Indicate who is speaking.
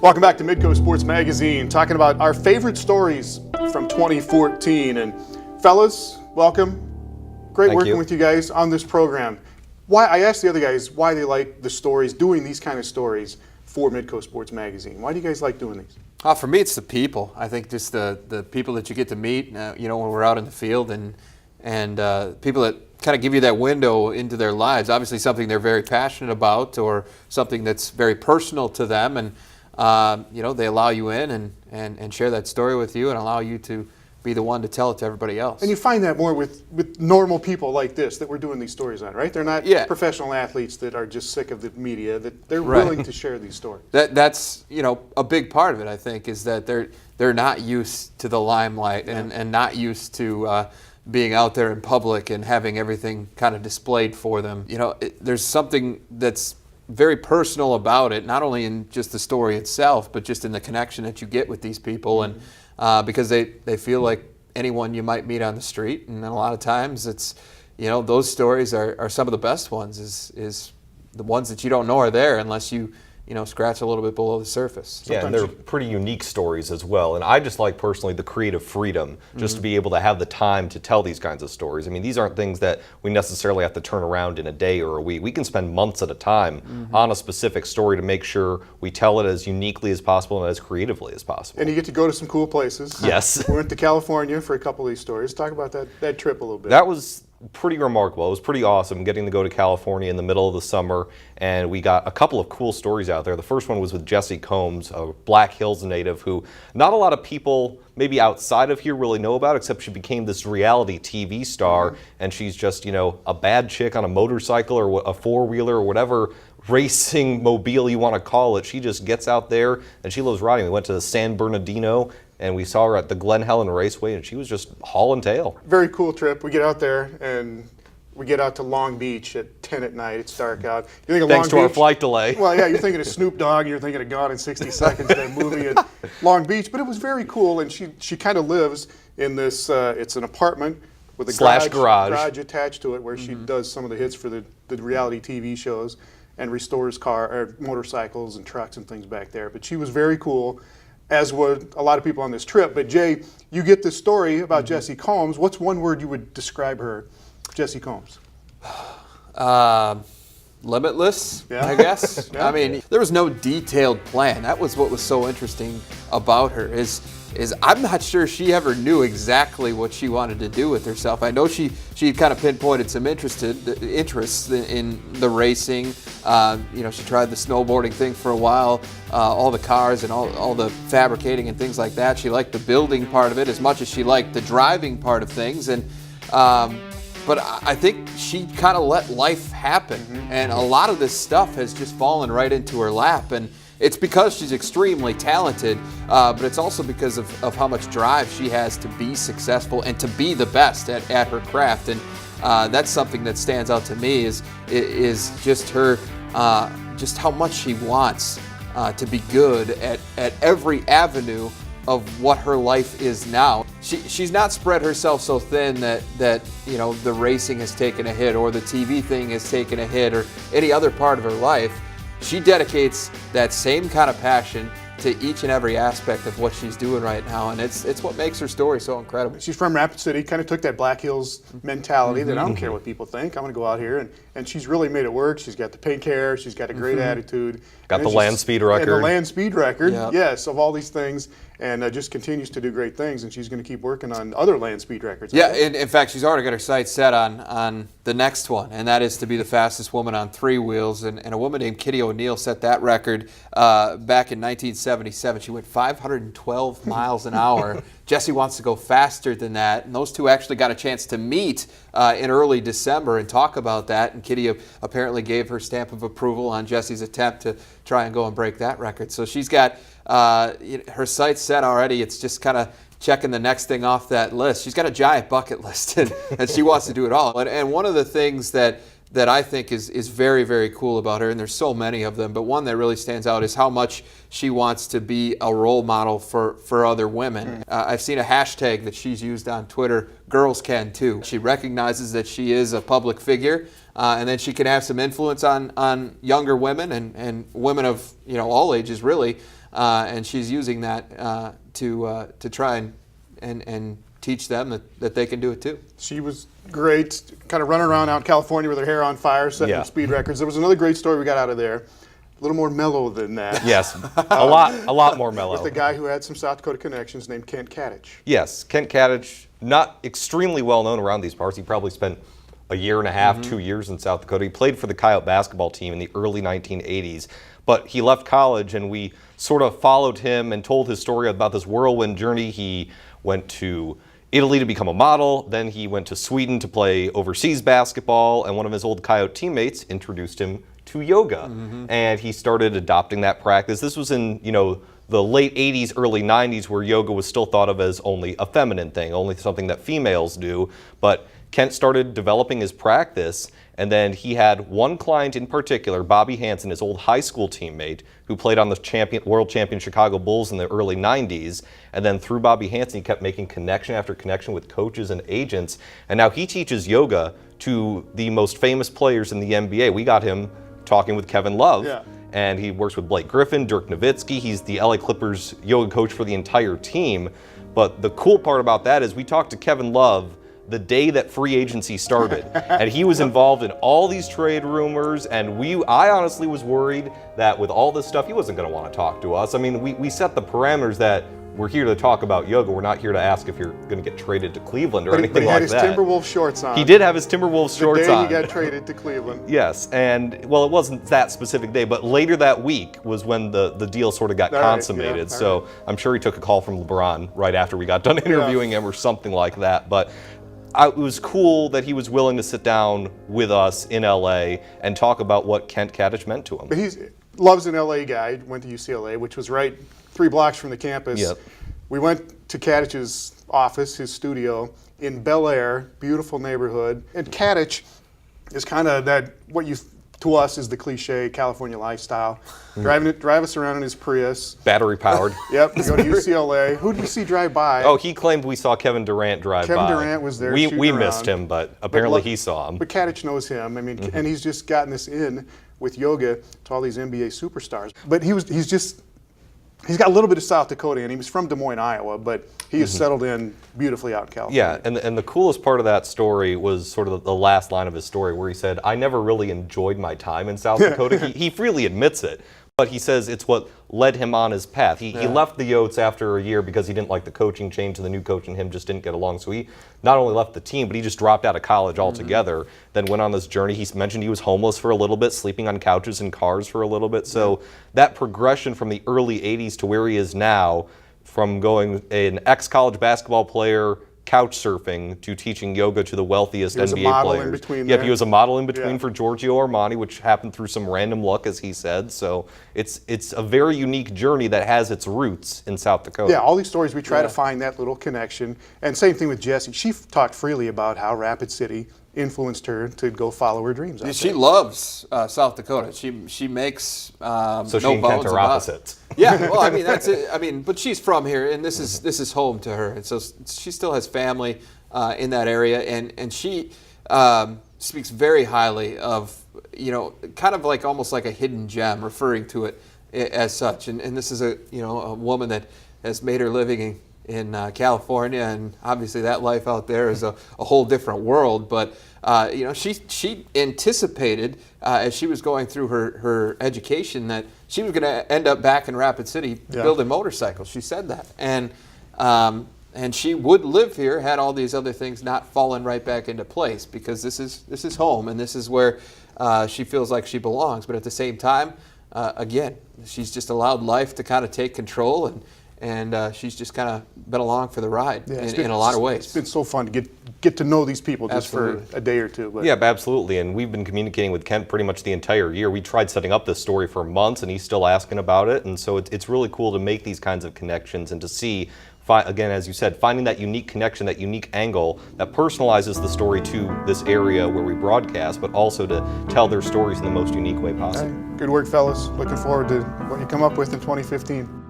Speaker 1: Welcome back to Midco Sports Magazine, talking about our favorite stories from 2014. And fellas, welcome. Great working with you guys on this program. I asked the other guys why they like the stories, doing these kind of stories for Midco Sports Magazine. Why do you guys like doing these?
Speaker 2: For me, it's the people. I think just the people that you get to meet, when we're out in the field, and people that kind of give you that window into their lives. Obviously, something they're very passionate about, or something that's very personal to them, and they allow you in and share that story with you, and allow you to be the one to tell it to everybody else.
Speaker 1: And you find that more with normal people like this that we're doing these stories on, right? They're not professional athletes that are just sick of the media, that they're willing to share these stories.
Speaker 2: That's a big part of it, I think, is that they're not used to the limelight and not used to being out there in public and having everything kind of displayed for them. There's something that's very personal about it, not only in just the story itself, but just in the connection that you get with these people, and because they feel like anyone you might meet on the street. And a lot of times it's, those stories are some of the best ones, is the ones that you don't know are there unless you scratch a little bit below the surface.
Speaker 3: Yeah, and they're pretty unique stories as well. And I just like personally the creative freedom just to be able to have the time to tell these kinds of stories. I mean, these aren't things that we necessarily have to turn around in a day or a week. We can spend months at a time on a specific story to make sure we tell it as uniquely as possible and as creatively as possible.
Speaker 1: And you get to go to some cool places.
Speaker 3: Yes.
Speaker 1: We went to California for a couple of these stories. Talk about that trip a little bit.
Speaker 3: That was pretty remarkable. It was pretty awesome getting to go to California in the middle of the summer, and we got a couple of cool stories out there. The first one was with Jessi Combs, a Black Hills native who not a lot of people maybe outside of here really know about, except she became this reality TV star, and she's just, a bad chick on a motorcycle or a four-wheeler or whatever racing mobile you want to call it. She just gets out there and she loves riding. We went to San Bernardino and we saw her at the Glen Helen Raceway, and she was just hauling tail.
Speaker 1: Very cool trip. We get out there and we get out to Long Beach at 10 at night. It's dark out. You think of
Speaker 3: Thanks
Speaker 1: Long
Speaker 3: to
Speaker 1: Beach,
Speaker 3: our flight delay.
Speaker 1: Well, yeah, you're thinking of Snoop Dogg, you're thinking of Gone in 60 Seconds, that movie at Long Beach. But it was very cool, and she kind of lives in this, it's an apartment with a garage attached to it, where she does some of the hits for the reality TV shows and restores motorcycles and trucks and things back there. But she was very cool, as would a lot of people on this trip. But Jay, you get this story about Jessi Combs. What's one word you would describe her, Jessi Combs?
Speaker 2: Limitless, I guess. I mean, there was no detailed plan. That was what was so interesting about her, is I'm not sure she ever knew exactly what she wanted to do with herself. I know she kind of pinpointed some interests in the racing. She tried the snowboarding thing for a while, all the cars and all the fabricating and things like that. She liked the building part of it as much as she liked the driving part of things. And but I think she kind of let life happen, and a lot of this stuff has just fallen right into her lap. And it's because she's extremely talented, but it's also because of how much drive she has to be successful and to be the best at her craft. And that's something that stands out to me, is just her, just how much she wants to be good at every avenue of what her life is now. She's not spread herself so thin that the racing has taken a hit, or the TV thing has taken a hit, or any other part of her life. She dedicates that same kind of passion to each and every aspect of what she's doing right now, and it's what makes her story so incredible.
Speaker 1: She's from Rapid City, kind of took that Black Hills mentality that I don't care what people think, I'm going to go out here, and she's really made it work. She's got the pink hair, she's got a great attitude.
Speaker 3: Got the land speed record.
Speaker 1: And the land speed record, yes, of all these things, and just continues to do great things, and she's going to keep working on other land speed records.
Speaker 2: Yeah, in fact, she's already got her sights set on the next one, and that is to be the fastest woman on three wheels, and a woman named Kitty O'Neill set that record back in 1977. She went 512 miles an hour. Jessi wants to go faster than that, and those two actually got a chance to meet in early December and talk about that, and Kitty apparently gave her stamp of approval on Jessi's attempt to try and go and break that record. So she's got her sights set already. It's just kind of checking the next thing off that list. She's got a giant bucket list, and she wants to do it all. And one of the things that I think is very, very cool about her, and there's so many of them, but one that really stands out is how much she wants to be a role model for other women. I've seen a hashtag that she's used on Twitter, girls can too. She recognizes that she is a public figure, and then she can have some influence on younger women and women of all ages really, and she's using that to try and teach them that they can do it too.
Speaker 1: She was great, kind of running around out in California with her hair on fire, setting speed records. There was another great story we got out of there. A little more mellow than that.
Speaker 3: Yes, a lot more mellow.
Speaker 1: With a guy who had some South Dakota connections named Kent Katich.
Speaker 3: Yes, Kent Katich, not extremely well known around these parts. He probably spent a year and a half, 2 years in South Dakota. He played for the Coyote basketball team in the early 1980s, but he left college and we sort of followed him and told his story about this whirlwind journey. He went to Italy to become a model, then he went to Sweden to play overseas basketball, and one of his old Coyote teammates introduced him to yoga, and he started adopting that practice. This was in, the late 80s, early 90s, where yoga was still thought of as only a feminine thing, only something that females do, but Kent started developing his practice, and then he had one client in particular, Bobby Hansen, his old high school teammate, who played on the world champion Chicago Bulls in the early 90s. And then through Bobby Hansen, he kept making connection after connection with coaches and agents. And now he teaches yoga to the most famous players in the NBA. We got him talking with Kevin Love.
Speaker 1: Yeah.
Speaker 3: And he works with Blake Griffin, Dirk Nowitzki. He's the LA Clippers yoga coach for the entire team. But the cool part about that is we talked to Kevin Love the day that free agency started, and he was involved in all these trade rumors, and I honestly was worried that with all this stuff he wasn't going to want to talk to us. I mean, we set the parameters that we're here to talk about yoga. We're not here to ask if you're going to get traded to Cleveland or anything like that.
Speaker 1: But he had his Timberwolves shorts on.
Speaker 3: He did have his Timberwolves shorts on.
Speaker 1: The day he got traded to Cleveland.
Speaker 3: Yes, and well, it wasn't that specific day, but later that week was when the deal sort of got consummated. So I'm sure he took a call from LeBron right after we got done interviewing him or something like that. But it was cool that he was willing to sit down with us in LA and talk about what Kent Katich meant to him.
Speaker 1: But Love's an LA guy, went to UCLA, which was right 3 blocks from the campus.
Speaker 3: Yep.
Speaker 1: We went to Katich's office, his studio, in Bel Air, beautiful neighborhood. And Katich is kind of to us is the cliche California lifestyle. Drive us around in his Prius.
Speaker 3: Battery powered.
Speaker 1: Yep, we go to UCLA. Who did we see drive by?
Speaker 3: Oh, he claimed we saw Kevin Durant drive by.
Speaker 1: Kevin Durant was there.
Speaker 3: We missed him, but apparently he saw him.
Speaker 1: But Katich knows him. I mean, and he's just gotten this in with yoga to all these NBA superstars. But he's got a little bit of South Dakota in him. He's from Des Moines, Iowa, but he has settled in beautifully out in California.
Speaker 3: Yeah, and the coolest part of that story was sort of the last line of his story where he said, I never really enjoyed my time in South Dakota. He freely admits it, but he says it's what led him on his path. He left the Yotes after a year because he didn't like the coaching change, and the new coach and him just didn't get along. So he not only left the team, but he just dropped out of college altogether, then went on this journey. He mentioned he was homeless for a little bit, sleeping on couches in cars for a little bit. So that progression from the early 80s to where he is now, from going an ex-college basketball player, couch surfing, to teaching yoga to the wealthiest NBA players.
Speaker 1: He was a model in between there.
Speaker 3: He was a model in between for Giorgio Armani, which happened through some random luck, as he said. So it's a very unique journey that has its roots in South Dakota.
Speaker 1: Yeah, all these stories, we try to find that little connection. And same thing with Jessi. She talked freely about how Rapid City influenced her to go follow her dreams.
Speaker 2: She loves South Dakota. She makes
Speaker 3: so
Speaker 2: no
Speaker 3: she and
Speaker 2: bones
Speaker 3: Kent are opposites.
Speaker 2: Yeah, well, I mean that's it. I mean, but she's from here, and this is home to her, and so she still has family in that area, and she speaks very highly of kind of like almost like a hidden gem, referring to it as such. And this is a woman that has made her living in California, and obviously that life out there is a whole different world. But she anticipated as she was going through her education that she was going to end up back in Rapid City building motorcycles. She said that, and she would live here had all these other things not fallen right back into place, because this is home, and this is where she feels like she belongs. But at the same time, again, she's just allowed life to kind of take control, and she's just kind of been along for the ride in a lot of ways.
Speaker 1: It's been so fun to get to know these people just for a day or two. But.
Speaker 3: Yeah, absolutely. And we've been communicating with Kent pretty much the entire year. We tried setting up this story for months, and he's still asking about it. And so it's really cool to make these kinds of connections and to see, again, as you said, finding that unique connection, that unique angle that personalizes the story to this area where we broadcast, but also to tell their stories in the most unique way possible.
Speaker 1: Good work, fellas. Looking forward to what you come up with in 2015.